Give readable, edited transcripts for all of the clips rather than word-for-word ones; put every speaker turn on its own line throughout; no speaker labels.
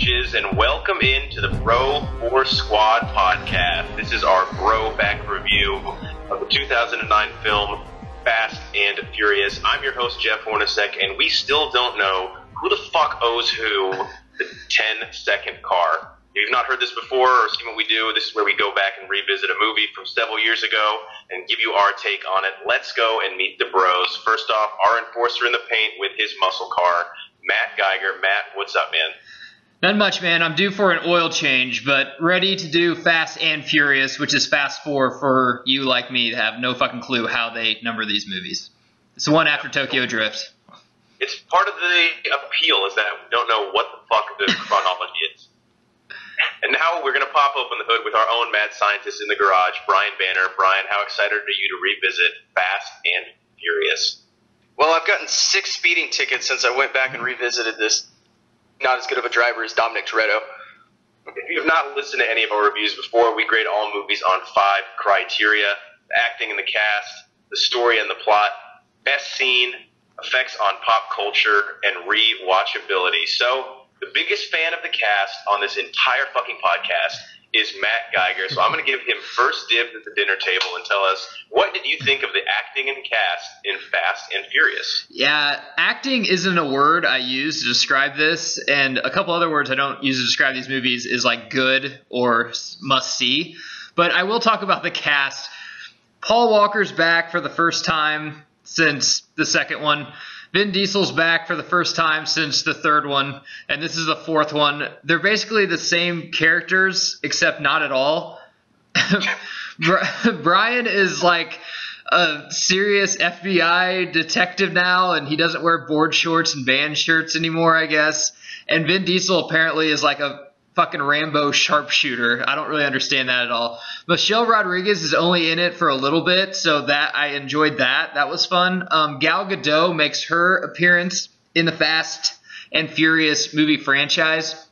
bitches, and welcome into the Bro Force Squad podcast. This is our bro-back review of the 2009 film Fast and Furious. I'm your host, Jeff Hornacek, and we still don't know who the fuck owes who the 10-second car. If you've not heard this before or seen what we do, this is where we go back and revisit a movie from several years ago and give you our take on it. Let's go and meet the bros. First off, our enforcer in the paint with his muscle car, Matt Geiger. Matt, what's up, man?
Not much, man. I'm due for an oil change, but ready to do Fast and Furious, which is Fast 4 for you like me to have no fucking clue how they number these movies. It's the one after Tokyo Drift.
It's part of the appeal is that we don't know what the fuck the chronology is. And now we're going to pop open the hood with our own mad scientist in the garage, Brian Banner. Brian, how excited are you to revisit Fast and Furious?
Well, I've gotten 6 speeding tickets since I went back and revisited this. Not as good of a driver as Dominic Toretto.
If you have not listened to any of our reviews before, we grade all movies on 5 criteria: the acting and the cast, the story and the plot, best scene, effects on pop culture, and rewatchability. So, the biggest fan of the cast on this entire fucking podcast is Matt Geiger. So I'm going to give him first dibs at the dinner table and tell us, what did you think of the acting and cast in Fast and Furious?
Yeah, acting isn't a word I use to describe this, and a couple other words I don't use to describe these movies is like good or must see. But I will talk about the cast. Paul Walker's back for the first time since the second one. Vin Diesel's back for the first time since the third one, and this is the fourth one. They're basically the same characters, except not at all. Brian is like a serious FBI detective now, and he doesn't wear board shorts and band shirts anymore, I guess. And Vin Diesel apparently is like a fucking Rambo sharpshooter. I don't really understand that at all. Michelle Rodriguez is only in it for a little bit, so that I enjoyed that. That was fun. Gal Gadot makes her appearance in the Fast and Furious movie franchise.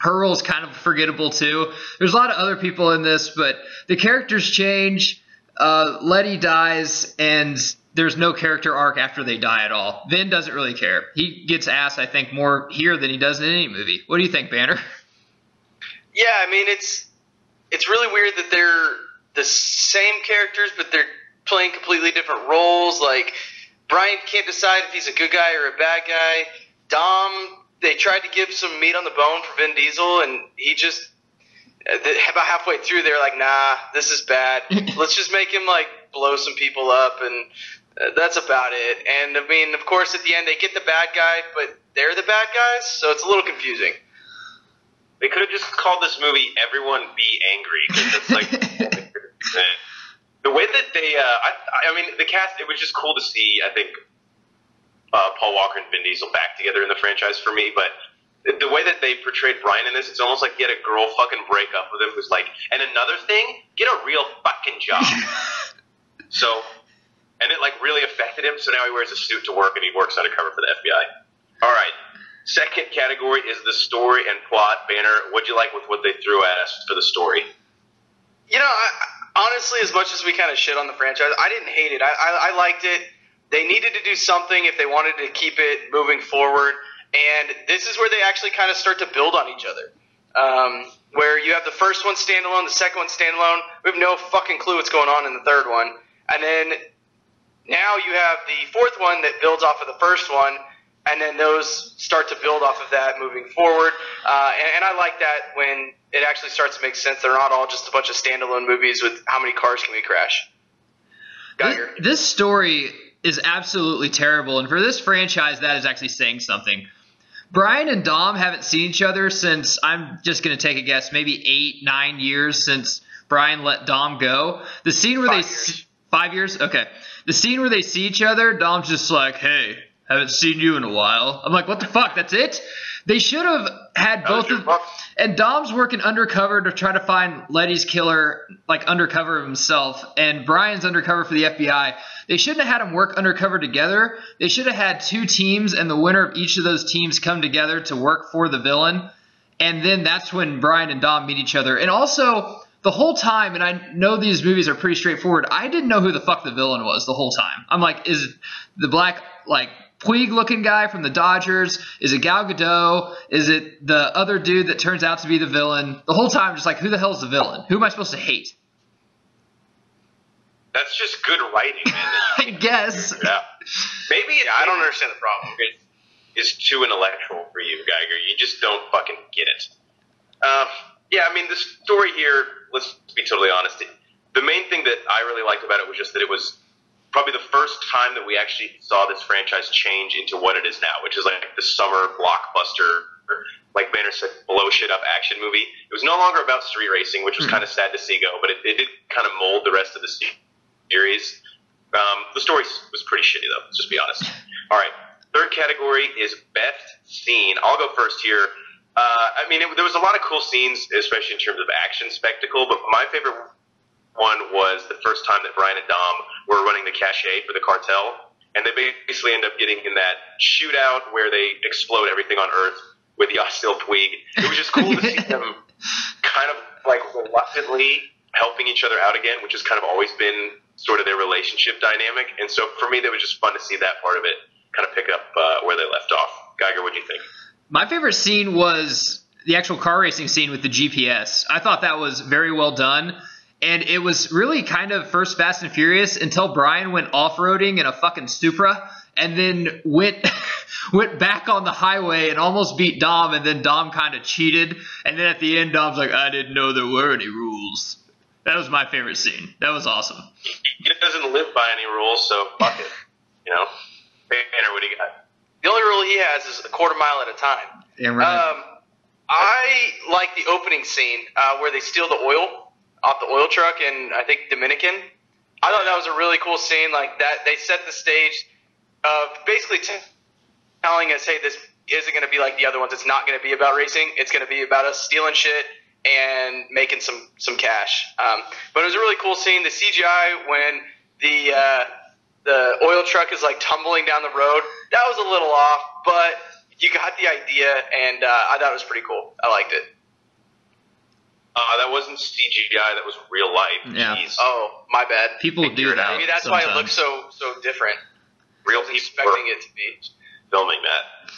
Her role is kind of forgettable too. There's a lot of other people in this, but the characters change. Letty dies, and there's no character arc after they die at all. Vin doesn't really care. He gets ass, I think, more here than he does in any movie. What do you think, Banner?
Yeah, I mean, it's really weird that they're the same characters, but they're playing completely different roles. Like, Brian can't decide if he's a good guy or a bad guy. Dom, they tried to give some meat on the bone for Vin Diesel, and he just, about halfway through, they're like, nah, this is bad. Let's just make him, like, blow some people up, and that's about it. And, I mean, of course, at the end, they get the bad guy, but they're the bad guys, so it's a little confusing.
They could have just called this movie "Everyone Be Angry" because it's like the way that they. I mean, the cast. It was just cool to see. I think Paul Walker and Vin Diesel back together in the franchise for me. But the way that they portrayed Brian in this, it's almost like he had a girl fucking break up with him. Who's like, and another thing, get a real fucking job. So, and it like really affected him. So now he wears a suit to work and he works undercover for the FBI. All right. Second category is the story and plot. Banner, what'd you like with what they threw at us for the story?
You know, honestly, as much as we kind of shit on the franchise, I didn't hate it. I liked it. They needed to do something if they wanted to keep it moving forward. And this is where they actually kind of start to build on each other. Where you have the first one standalone, the second one standalone. We have no fucking clue what's going on in the third one. And then now you have the fourth one that builds off of the first one. And then those start to build off of that moving forward. And I like that when it actually starts to make sense. They're not all just a bunch of standalone movies with how many cars can we crash. Geiger.
This story is absolutely terrible. And for this franchise, that is actually saying something. Brian and Dom haven't seen each other since, I'm just going to take a guess, maybe 8-9 years since Brian let Dom go. The scene where 5 years? Okay. The scene where they see each other, Dom's just like, hey, haven't seen you in a while. I'm like, what the fuck? That's it? They should have had both of them. And Dom's working undercover to try to find Letty's killer, like undercover himself. And Brian's undercover for the FBI. They shouldn't have had them work undercover together. They should have had 2 teams, and the winner of each of those teams come together to work for the villain. And then that's when Brian and Dom meet each other. And also, the whole time, and I know these movies are pretty straightforward, I didn't know who the fuck the villain was the whole time. I'm like, is the black, like, Puig-looking guy from the Dodgers? Is it Gal Gadot? Is it the other dude that turns out to be the villain? The whole time, just like, who the hell is the villain? Who am I supposed to hate?
That's just good writing, man.
I guess.
Yeah. Maybe
I don't understand the problem.
It's too intellectual for you, Geiger. You just don't fucking get it. Yeah, I mean, the story here, let's be totally honest, the main thing that I really liked about it was just that it was probably the first time that we actually saw this franchise change into what it is now, which is like the summer blockbuster, or, like Banner said, blow shit up action movie. It was no longer about street racing, which was kind of sad to see go, but it did kind of mold the rest of the series. The story was pretty shitty, though. Let's just be honest. All right. Third category is best scene. I'll go first here. I mean, there was a lot of cool scenes, especially in terms of action spectacle, but my favorite one was the first time that Brian and Dom were running the cache for the cartel, and they basically end up getting in that shootout where they explode everything on Earth with Yasiel Puig. It was just cool to see them kind of like reluctantly helping each other out again, which has kind of always been sort of their relationship dynamic. And so for me, that was just fun to see that part of it kind of pick up where they left off. Geiger, what do you think?
My favorite scene was the actual car racing scene with the GPS. I thought that was very well done. And it was really kind of first Fast and Furious until Brian went off-roading in a fucking Supra and then went back on the highway and almost beat Dom, and then Dom kind of cheated. And then at the end, Dom's like, I didn't know there were any rules. That was my favorite scene. That was awesome.
He doesn't live by any rules, so fuck it. You know? Banner, what do you got?
The only rule he has is a quarter mile at a time.
Yeah, right.
I like the opening scene where they steal the oil off the oil truck in, I think, Dominican. I thought that was a really cool scene. Like that, they set the stage of basically telling us, hey, this isn't going to be like the other ones. It's not going to be about racing. It's going to be about us stealing shit and making some cash. But it was a really cool scene. The CGI when the oil truck is like tumbling down the road, that was a little off, but you got the idea, and I thought it was pretty cool. I liked it.
That wasn't CGI. That was real life.
Yeah.
Jeez.
Oh, my bad.
People do that.
Maybe that's
sometimes.
why it looks so different.
Real
I was
people
expecting
were
it to be.
filming that.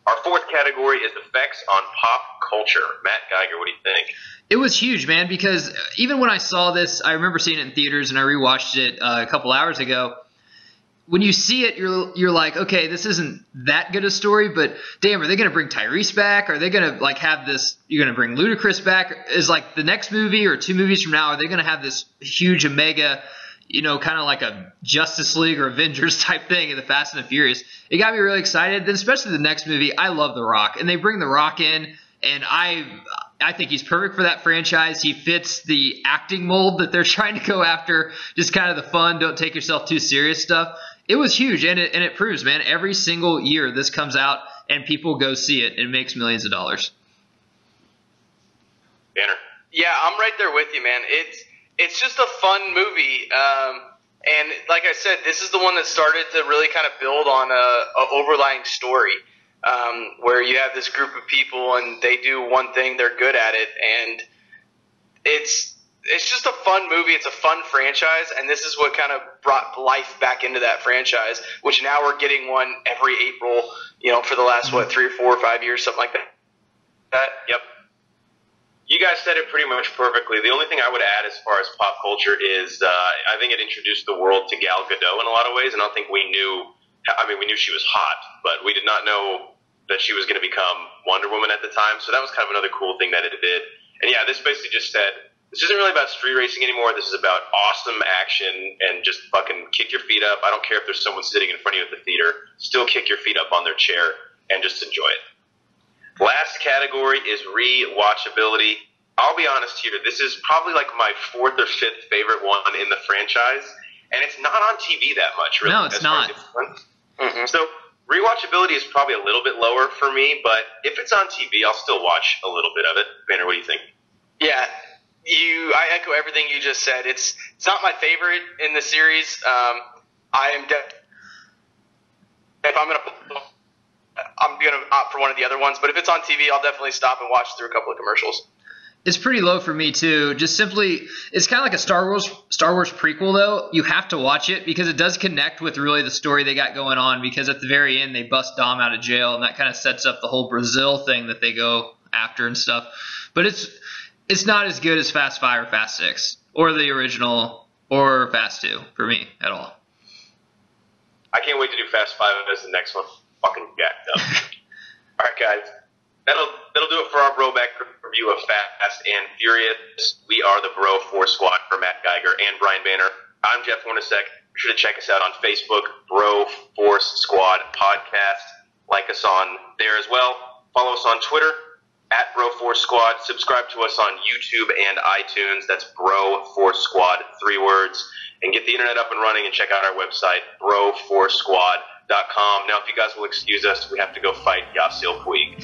Our fourth category is effects on pop culture. Matt Geiger, what do you think?
It was huge, man, because even when I saw this, I remember seeing it in theaters, and I rewatched it a couple hours ago. When you see it, you're like, okay, this isn't that good a story, but damn, are they going to bring Tyrese back? Are they going to like have this? You're going to bring Ludacris back? Is like the next movie or 2 movies from now? Are they going to have this huge mega, kind of like a Justice League or Avengers type thing in the Fast and the Furious? It got me really excited. Then especially the next movie, I love The Rock, and they bring The Rock in, and I think he's perfect for that franchise. He fits the acting mold that they're trying to go after, just kind of the fun, don't take yourself too serious stuff. It was huge, and it proves, man, every single year this comes out and people go see it, and it makes millions of dollars.
Banner.
Yeah, I'm right there with you, man. It's just a fun movie, and like I said, this is the one that started to really kind of build on a overlying story, where you have this group of people and they do one thing, they're good at it, and it's just a fun movie. It's a fun franchise, and this is what kind of brought life back into that franchise, which now we're getting one every April, for the last, 3 or 4 or 5 years, something like that.
Yep. You guys said it pretty much perfectly. The only thing I would add as far as pop culture is I think it introduced the world to Gal Gadot in a lot of ways, and I don't think we knew she was hot, but we did not know that she was going to become Wonder Woman at the time, so that was kind of another cool thing that it did. And yeah, this basically just said, this isn't really about street racing anymore. This is about awesome action and just fucking kick your feet up. I don't care if there's someone sitting in front of you at the theater. Still kick your feet up on their chair and just enjoy it. Last category is rewatchability. I'll be honest here. This is probably like my 4th or 5th favorite one in the franchise, and it's not on TV that much, really.
No, it's not.
Mm-hmm.
So rewatchability is probably a little bit lower for me, but if it's on TV, I'll still watch a little bit of it. Banner, what do you think?
Yeah. I echo everything you just said. It's not my favorite in the series. I'm gonna opt for one of the other ones, but if it's on TV, I'll definitely stop and watch through a couple of commercials.
It's pretty low for me too. Just simply, it's kind of like a Star Wars prequel though. You have to watch it because it does connect with really the story they got going on. Because at the very end, they bust Dom out of jail, and that kind of sets up the whole Brazil thing that they go after and stuff. But it's not as good as Fast 5 or Fast 6 or the original or Fast 2 for me at all.
I can't wait to do Fast 5 as the next one. Fucking jacked up. All right, guys. That'll do it for our Broback review of Fast and Furious. We are the Bro 4 Squad for Matt Geiger and Brian Banner. I'm Jeff Hornacek. Be sure to check us out on Facebook, Bro Force Squad Podcast. Like us on there as well. Follow us on Twitter, @Bro4 Squad. Subscribe to us on YouTube and iTunes. That's Bro4 Squad, 3 words. And get the internet up and running and check out our website, bro4squad.com. Now, if you guys will excuse us, we have to go fight Yasiel Puig.